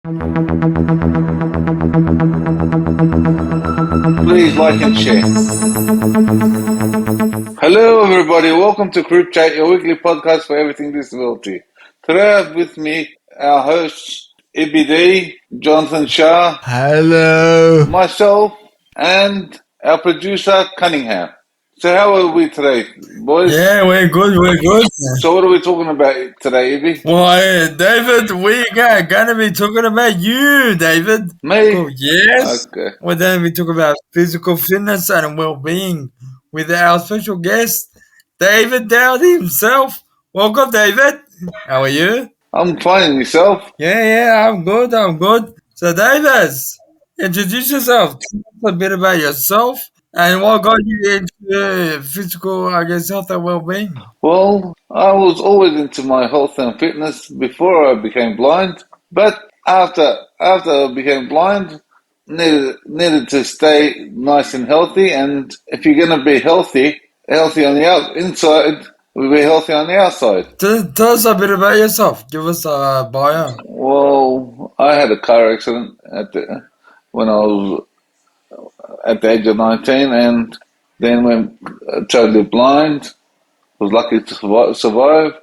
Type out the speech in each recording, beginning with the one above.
Please like and share. Hello, everybody. Welcome to CripChat, your weekly podcast for everything disability. Today, I have with me our hosts, Ibby, Jonathan Shar, Hello. myself, and our producer, Cunningham. So, how are we today, boys? Yeah, we're good. So, what are we talking about today, Ibby? Well, David, we're going to be talking about you, David. Me? Cool. Yes. Okay. We're going to be talking about physical fitness and well-being with our special guest, David Daoud himself. Welcome, David. How are you? I'm fine, yourself? Yeah, I'm good. So, David, introduce yourself. Tell us a bit about yourself and what got you into physical, health and well-being. Well, I was always into my health and fitness before I became blind, but after I became blind, needed to stay nice and healthy. And if you're gonna be healthy on the inside, we'll be healthy on the outside. Tell us a bit about yourself. Give us a bio. Well, I had a car accident when I was at the age of 19, and then went totally blind. Was lucky to survive.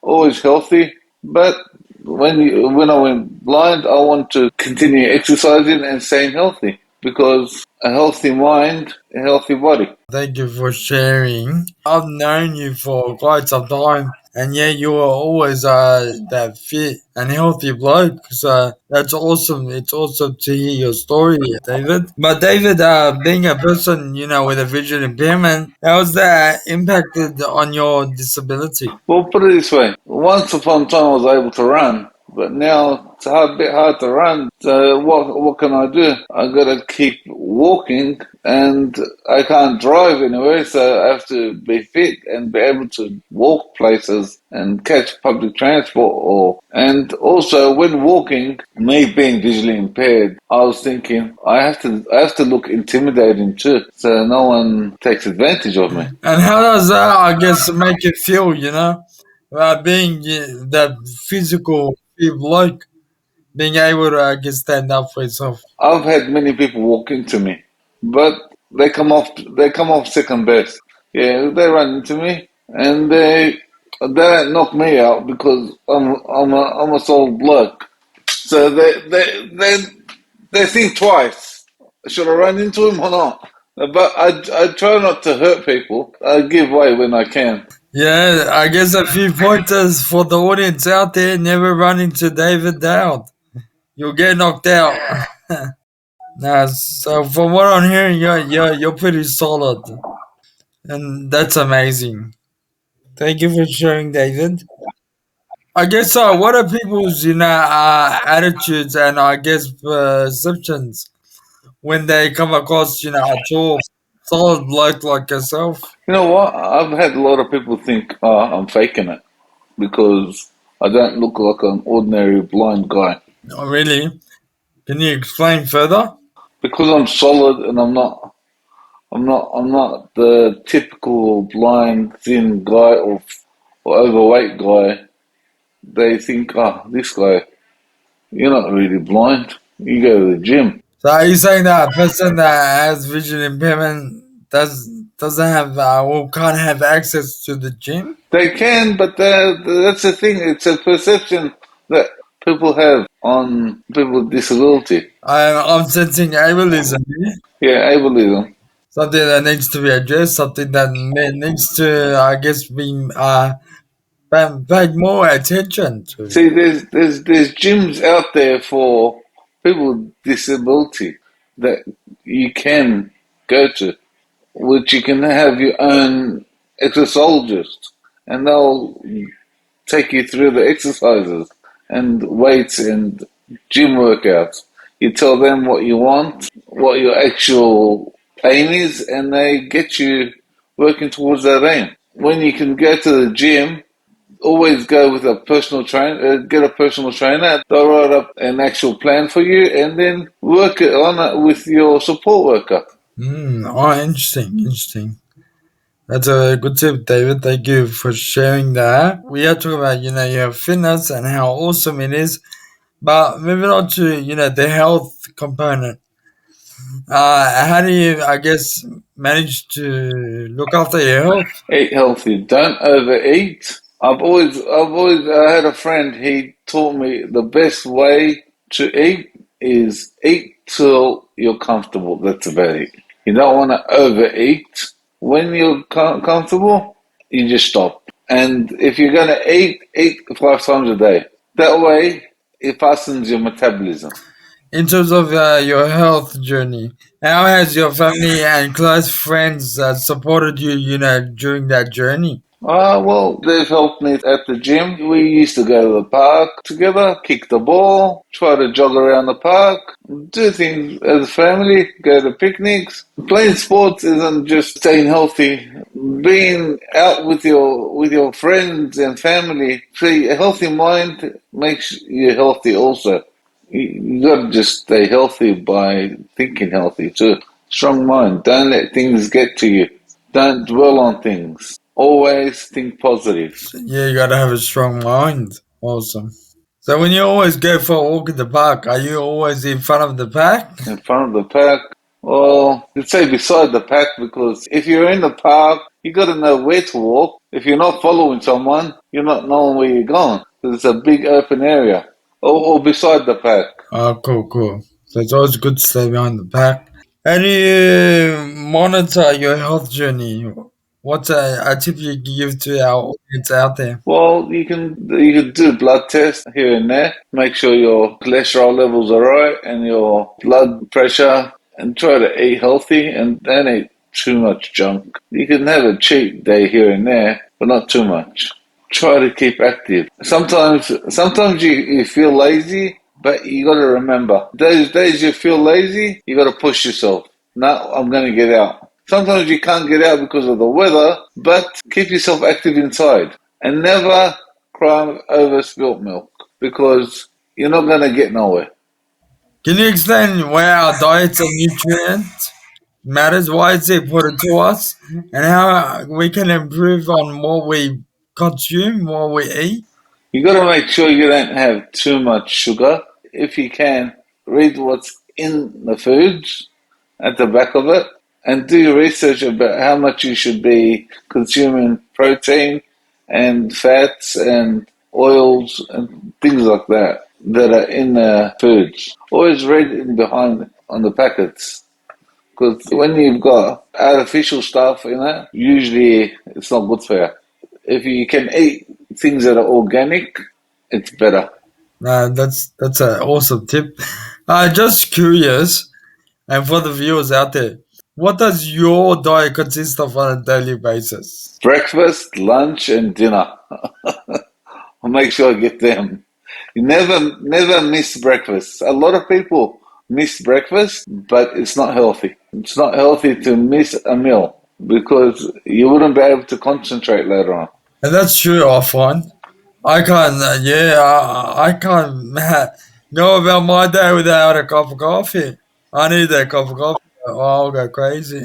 Always healthy, but when I went blind, I want to continue exercising and staying healthy because a healthy mind, a healthy body. Thank you for sharing. I've known you for quite some time, and yeah, you were always that fit and healthy bloke. So that's awesome. It's awesome to hear your story, David. But David, being a person, with a vision impairment, how's that impacted on your disability? Well, put it this way: once upon a time, I was able to run, but now it's a bit hard to run. So what can I do? I got to keep walking, and I can't drive anywhere, so I have to be fit and be able to walk places and catch public transport. And also when walking, me being visually impaired, I was thinking I have to look intimidating too, so no one takes advantage of me. And how does that, make you feel, being that physical fit bloke, being able to, stand up for yourself? I've had many people walk into me, but they come off second best. Yeah, they run into me and they don't knock me out because I'm a sole bloke. So they think twice. Should I run into him or not? But I try not to hurt people. I give way when I can. Yeah, I guess a few pointers for the audience out there: never run into David Dowd. You'll get knocked out. Now, so from what I'm hearing, you're pretty solid, and that's amazing. Thank you for sharing, David. I guess what are people's attitudes and perceptions when they come across a tall, solid bloke like yourself? You know what? I've had a lot of people think, oh, I'm faking it because I don't look like an ordinary blind guy. Oh, really? Can you explain further? Because I'm solid and I'm not the typical blind thin guy or overweight guy. They think, this guy, you're not really blind. You go to the gym. So are you saying that a person that has vision impairment doesn't have or can't have access to the gym? They can, but that's the thing. It's a perception that people have on people with disability. I'm sensing ableism here. Yeah, ableism. Something that needs to be addressed, something that needs to, be paid more attention to. See, there's gyms out there for people with disability that you can go to, which you can have your own exercisologist, and they'll take you through the exercises and weights and gym workouts. You tell them what you want, what your actual aim is, and they get you working towards that aim. When you can go to the gym, always go with a personal trainer, get a personal trainer. They'll write up an actual plan for you and then work it on it with your support worker. Interesting. That's a good tip, David. Thank you for sharing that. We are talking about, your fitness and how awesome it is. But moving on to the health component, how do you, I guess, manage to look after your health? Eat healthy. Don't overeat. I had a friend. He taught me the best way to eat is eat till you're comfortable. That's about it. You don't want to overeat. When you're comfortable, you just stop. And if you're going to eat, eat 5 times a day. That way, it fastens your metabolism. In terms of your health journey, how has your family and close friends supported you, during that journey? Well, they've helped me at the gym. We used to go to the park together, kick the ball, try to jog around the park, do things as a family, go to picnics. Playing sports isn't just staying healthy. Being out with your friends and family, see, a healthy mind makes you healthy also. You gotta just stay healthy by thinking healthy too. Strong mind. Don't let things get to you. Don't dwell on things. Always think positive. Yeah, you gotta have a strong mind. Awesome. So when you always go for a walk in the park, are you always in front of the pack? In front of the pack, or let's say beside the pack, because if you're in the park, you got to know where to walk. If you're not following someone, you're not knowing where you're going. 'Cause it's a big open area, or beside the pack. Oh, cool, cool. So it's always good to stay behind the pack. How do you monitor your health journey? What's a tip you give to our audience out there? Well, you can do blood tests here and there. Make sure your cholesterol levels are right and your blood pressure, and try to eat healthy and don't eat too much junk. You can have a cheat day here and there, but not too much. Try to keep active. Sometimes you feel lazy, but you got to remember those days you feel lazy, you got to push yourself. No, I'm going to get out. Sometimes you can't get out because of the weather, but keep yourself active inside and never cry over spilt milk because you're not going to get nowhere. Can you explain why our diets and nutrient matters? Why it's important to us, and how we can improve on what we consume, what we eat? You got to make sure you don't have too much sugar. If you can, read what's in the foods at the back of it and do your research about how much you should be consuming protein and fats and oils and things like that that are in the foods. Always read in behind on the packets because when you've got artificial stuff in it, usually it's not good for you. If you can eat things that are organic, it's better. That's an awesome tip. Just curious, and for the viewers out there, what does your diet consist of on a daily basis? Breakfast, lunch, and dinner. I'll make sure I get them. You never miss breakfast. A lot of people miss breakfast, but it's not healthy. It's not healthy to miss a meal because you wouldn't be able to concentrate later on. And that's true, I find. I can't, I can't go about my day without a cup of coffee. I need that cup of coffee, or I'll go crazy.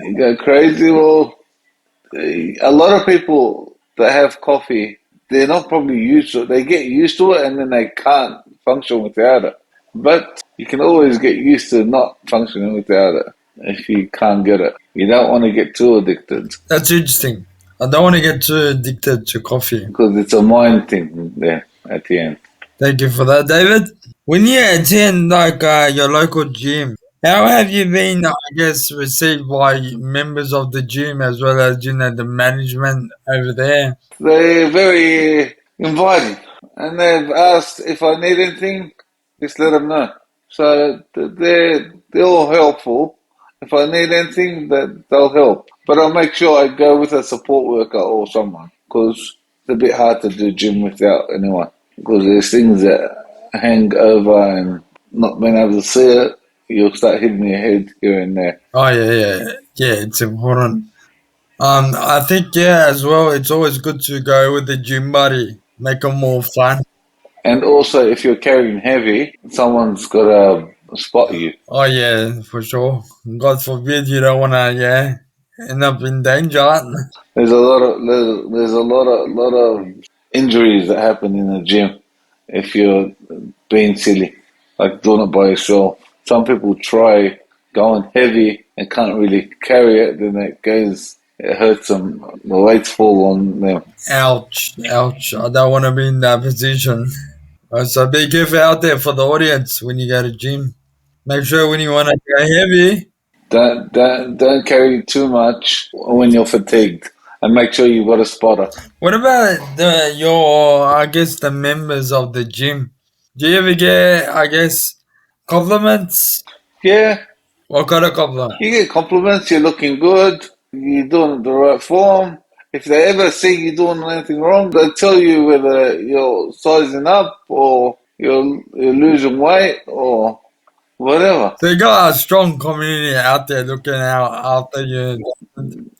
You go crazy. Well, a lot of people that have coffee, they're not probably used to it. They get used to it and then they can't function without it. But you can always get used to not functioning without it if you can't get it. You don't want to get too addicted That's interesting. I don't want to get too addicted to coffee. because it's a mind thing there at the end. Thank you for that, David. When you attend like your local gym, how have you been, I guess, received by members of the gym as well as the management over there? They're very inviting and they've asked if I need anything, just let them know. So they're all helpful. If I need anything, that they'll help. But I'll make sure I go with a support worker or someone because it's a bit hard to do gym without anyone. Because there's things that hang over and not being able to see it, you'll start hitting your head here and there. Oh yeah. It's important. I think as well. It's always good to go with the gym buddy, make it more fun. And also, if you're carrying heavy, someone's got to spot you. Oh yeah, for sure. God forbid you don't wanna end up in danger. There's a lot of injuries that happen in the gym if you're being silly, like doing it by yourself. Some people try going heavy and can't really carry it, then it hurts them. The weights fall on them. Ouch, ouch. I don't want to be in that position. So be careful out there for the audience when you go to gym. Make sure when you want to go heavy. Don't carry too much when you're fatigued, and make sure you've got a spotter. What about I guess, the members of the gym? Do you ever get, I guess, compliments? Yeah, What kind of compliment? you get compliments. You're looking good. You're doing it the right form. If they ever see you doing anything wrong, they'll tell you whether you're sizing up or you're losing weight or whatever. So you got a strong community out there looking out after you.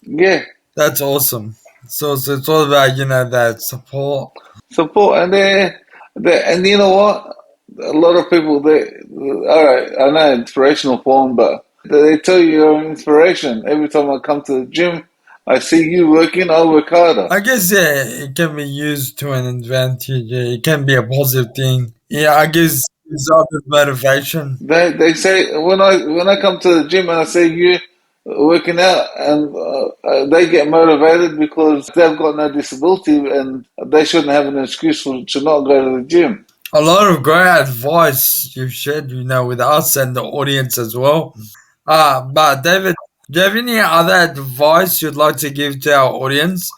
Yeah, That's awesome. So it's all about, that support. support. And you know what? A lot of people, all right, I know inspirational form, but they tell you you're an inspiration. Every time I come to the gym, I see you working, I work harder. I guess, yeah, it can be used to an advantage. Yeah, it can be a positive thing. Yeah, I guess it's others motivation. They say when I come to the gym and I see you working out, and they get motivated because they've got no disability and they shouldn't have an excuse to not go to the gym. A lot of great advice you've shared, with us and the audience as well. But David, do you have any other advice you'd like to give to our audience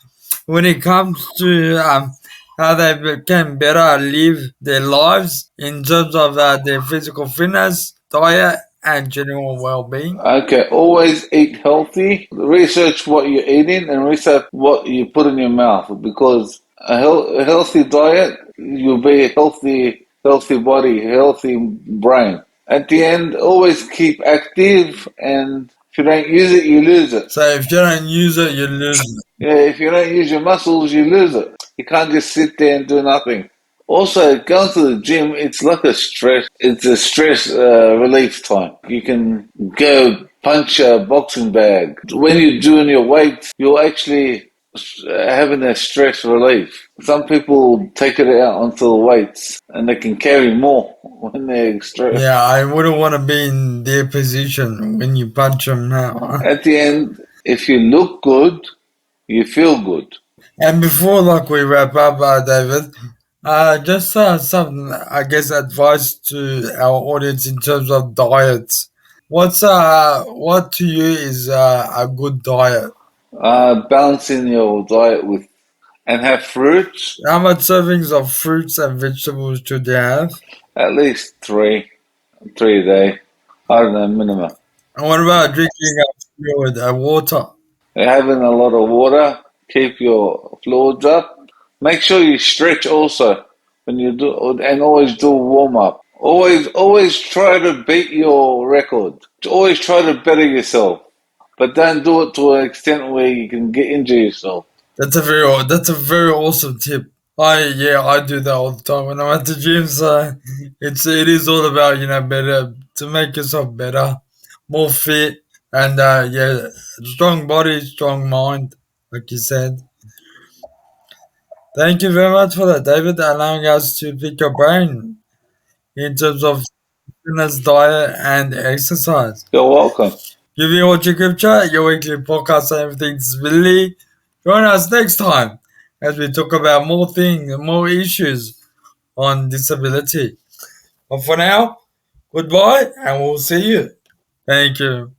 when it comes to how they can better live their lives in terms of their physical fitness, diet, and general well-being? Okay, always eat healthy. Research what you're eating and research what you put in your mouth because a healthy diet, you'll be a healthy body, healthy brain. At the end, always keep active, and if you don't use it, you lose it. So if you don't use it, you lose it. Yeah, if you don't use your muscles, you lose it. You can't just sit there and do nothing. Also, going to the gym, it's like a stress. It's a stress relief time. You can go punch a boxing bag. When you're doing your weights, you're actually having a stress relief. Some people take it out onto the weights and they can carry more when they're stressed. Yeah, I wouldn't want to be in their position when you punch them now. At the end, if you look good, you feel good. And before, like, we wrap up, David, just some, I guess, advice to our audience in terms of diets. What to you is a good diet? Balancing your diet with and have fruits, How much servings of fruits and vegetables should you have? at least three a day. I don't know, minimum. And what about drinking fluid, water? Having a lot of water, keep your fluids up. Make sure you stretch also when you do, and always do warm up. Always try to beat your record. Always try to better yourself, but don't do it to an extent where you can get injure yourself. That's a very awesome tip. I do that all the time when I'm at the gym. So it is all about, better to make yourself better, more fit, and yeah, strong body, strong mind, like you said. Thank you very much for that, David, allowing us to pick your brain in terms of fitness, diet, and exercise. You're welcome. You've been watching CripChat, your weekly podcast on everything disability. Join us next time as we talk about more things, more issues on disability. But for now, goodbye, and we'll see you. Thank you.